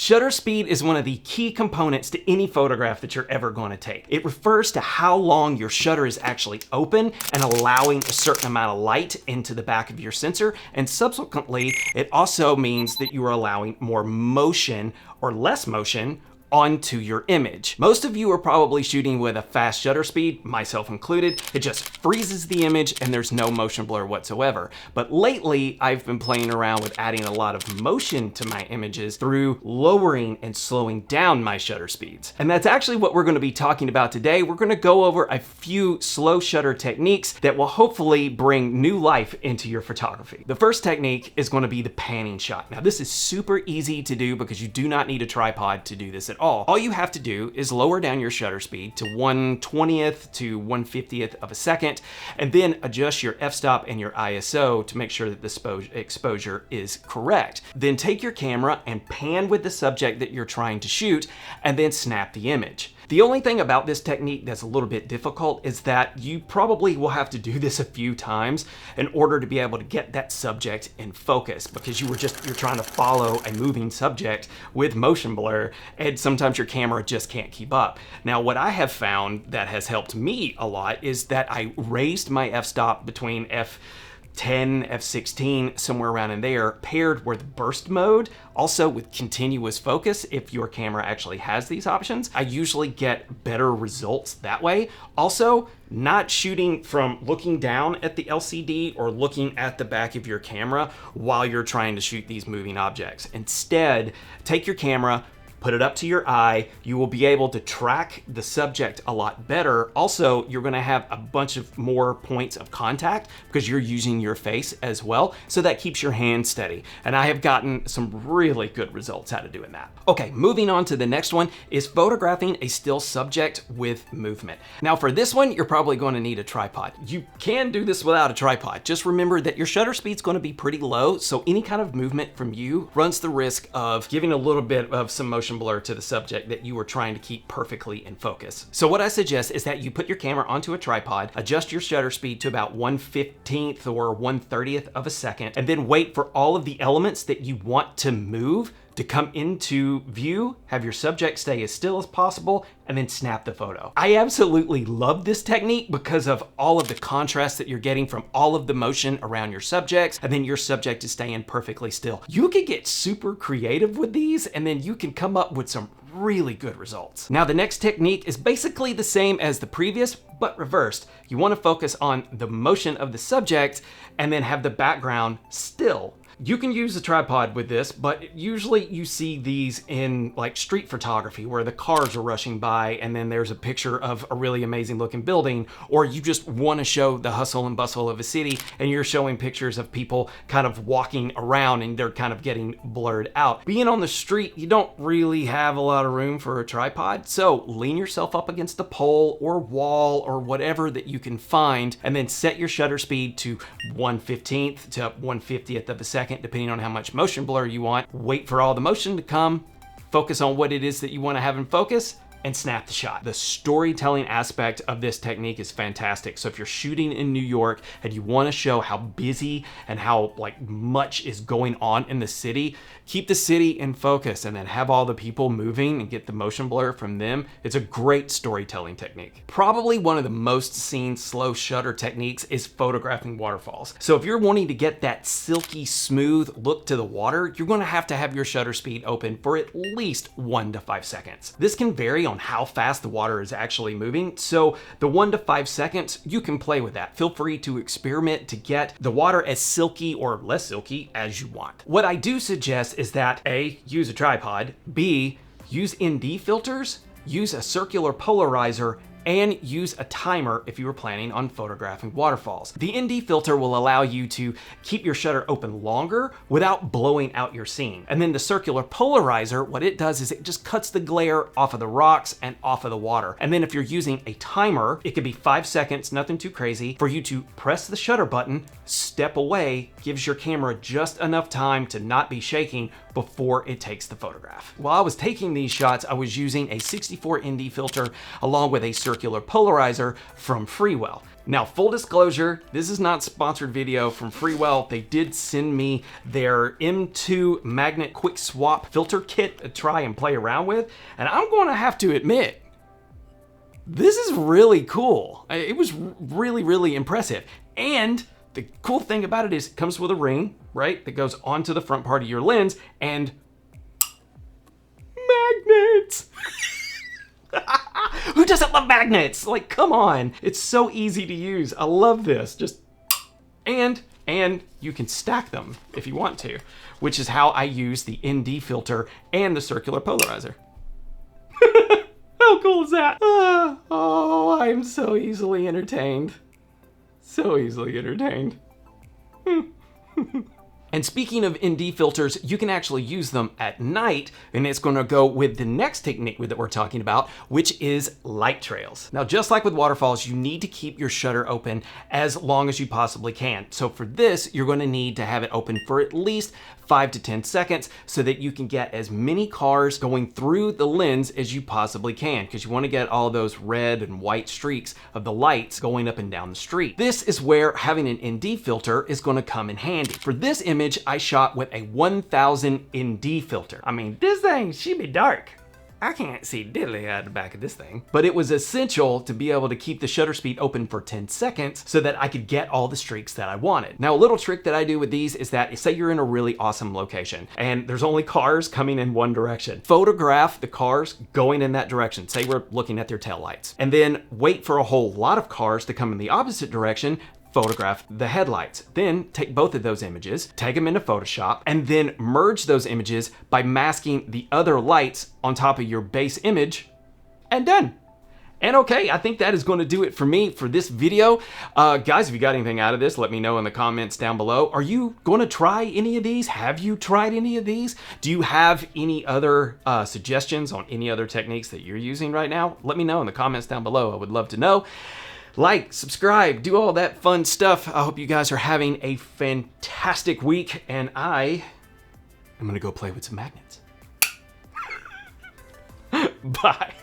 Shutter speed is one of the key components to any photograph that you're ever going to take. It refers to how long your shutter is actually open and allowing a certain amount of light into the back of your sensor, and subsequently, it also means that you are allowing more motion or less motion onto your image. Most of you are probably shooting with a fast shutter speed, myself included. It just freezes the image and there's no motion blur whatsoever. But lately, I've been playing around with adding a lot of motion to my images through lowering and slowing down my shutter speeds. And that's actually what we're gonna be talking about today. We're gonna go over a few slow shutter techniques that will hopefully bring new life into your photography. The first technique is gonna be the panning shot. Now, this is super easy to do because you do not need a tripod to do this at all. All you have to do is lower down your shutter speed to 1/20th to 1/50th of a second, and then adjust your f-stop and your ISO to make sure that the exposure is correct. Then take your camera and pan with the subject that you're trying to shoot, and then snap the image. The only thing about this technique that's a little bit difficult is that you probably will have to do this a few times in order to be able to get that subject in focus, because you're trying to follow a moving subject with motion blur, and sometimes your camera just can't keep up. Now, what I have found that has helped me a lot is that I raised my f-stop between f10, f16, somewhere around in there, paired with burst mode, also with continuous focus. If your camera actually has these options, I usually get better results that way. Also, not shooting from looking down at the LCD or looking at the back of your camera while you're trying to shoot these moving objects. Instead, take your camera, put it up to your eye. You will be able to track the subject a lot better. Also, you're gonna have a bunch of more points of contact because you're using your face as well, so that keeps your hand steady. And I have gotten some really good results out of doing that. Okay, moving on to the next one is photographing a still subject with movement. Now, for this one, you're probably going to need a tripod. You can do this without a tripod. Just remember that your shutter speed's going to be pretty low, so any kind of movement from you runs the risk of giving a little bit of some motion blur to the subject that you were trying to keep perfectly in focus. So what I suggest is that you put your camera onto a tripod, adjust your shutter speed to about 1/15th or 1/30th of a second, and then wait for all of the elements that you want to move to come into view, have your subject stay as still as possible, and then snap the photo. I absolutely love this technique because of all of the contrast that you're getting from all of the motion around your subjects, and then your subject is staying perfectly still. You can get super creative with these, and then you can come up with some really good results. Now, the next technique is basically the same as the previous, but reversed. You want to focus on the motion of the subject and then have the background still. You can use a tripod with this, but usually you see these in like street photography where the cars are rushing by and then there's a picture of a really amazing looking building, or you just want to show the hustle and bustle of a city and you're showing pictures of people kind of walking around and they're kind of getting blurred out. Being on the street, you don't really have a lot of room for a tripod, so lean yourself up against a pole or wall or whatever that you can find, and then set your shutter speed to 1/15th to 1/50th of a second, depending on how much motion blur you want. Wait for all the motion to come, focus on what it is that you want to have in focus, and snap the shot. The storytelling aspect of this technique is fantastic. So if you're shooting in New York and you want to show how busy and how much is going on in the city, keep the city in focus and then have all the people moving and get the motion blur from them. It's a great storytelling technique. Probably one of the most seen slow shutter techniques is photographing waterfalls. So if you're wanting to get that silky smooth look to the water, you're going to have your shutter speed open for at least 1 to 5 seconds. This can vary on how fast the water is actually moving, so the 1 to 5 seconds, you can play with that. Feel free to experiment to get the water as silky or less silky as you want. What I do suggest is that A, use a tripod, B, use ND filters, use a circular polarizer, and use a timer if you were planning on photographing waterfalls. The ND filter will allow you to keep your shutter open longer without blowing out your scene. And then the circular polarizer, what it does is it just cuts the glare off of the rocks and off of the water. And then if you're using a timer, it could be 5 seconds, nothing too crazy, for you to press the shutter button, step away, gives your camera just enough time to not be shaking before it takes the photograph. While I was taking these shots, I was using a 64 ND filter along with a circular circular polarizer from Freewell. Now, full disclosure, this is not a sponsored video from Freewell. They did send me their M2 magnet quick swap filter kit to try and play around with, and I'm going to have to admit, this is really cool. It was really, really impressive. And the cool thing about it is it comes with a ring, right, that goes onto the front part of your lens, and magnets. Who doesn't love magnets? Like, come on. It's so easy to use. I love this. Just, and you can stack them if you want to, which is how I use the ND filter and the circular polarizer. How cool is that? Oh, I'm so easily entertained. So easily entertained. And speaking of ND filters, you can actually use them at night, and it's gonna go with the next technique that we're talking about, which is light trails. Now, just like with WaterFalls, you need to keep your shutter open as long as you possibly can. So for this, you're gonna need to have it open for at least 5 to 10 seconds so that you can get as many cars going through the lens as you possibly can, because you wanna get all those red and white streaks of the lights going up and down the street. This is where having an ND filter is gonna come in handy. For this image, I shot with a 1000 ND filter. I mean, this thing should be dark. I can't see diddly out the back of this thing. But it was essential to be able to keep the shutter speed open for 10 seconds so that I could get all the streaks that I wanted. Now, a little trick that I do with these is that, say you're in a really awesome location and there's only cars coming in one direction. Photograph the cars going in that direction. Say we're looking at their taillights. And then wait for a whole lot of cars to come in the opposite direction. Photograph the headlights. Then take both of those images, take them into Photoshop, and then merge those images by masking the other lights on top of your base image, and done. And okay, I think that is going to do it for me for this video. Guys, if you got anything out of this, let me know in the comments down below. Are you going to try any of these? Have you tried any of these? Do you have any other suggestions on any other techniques that you're using right now? Let me know in the comments down below. I would love to know. Like, subscribe, do all that fun stuff. I hope you guys are having a fantastic week, and I am gonna go play with some magnets. Bye.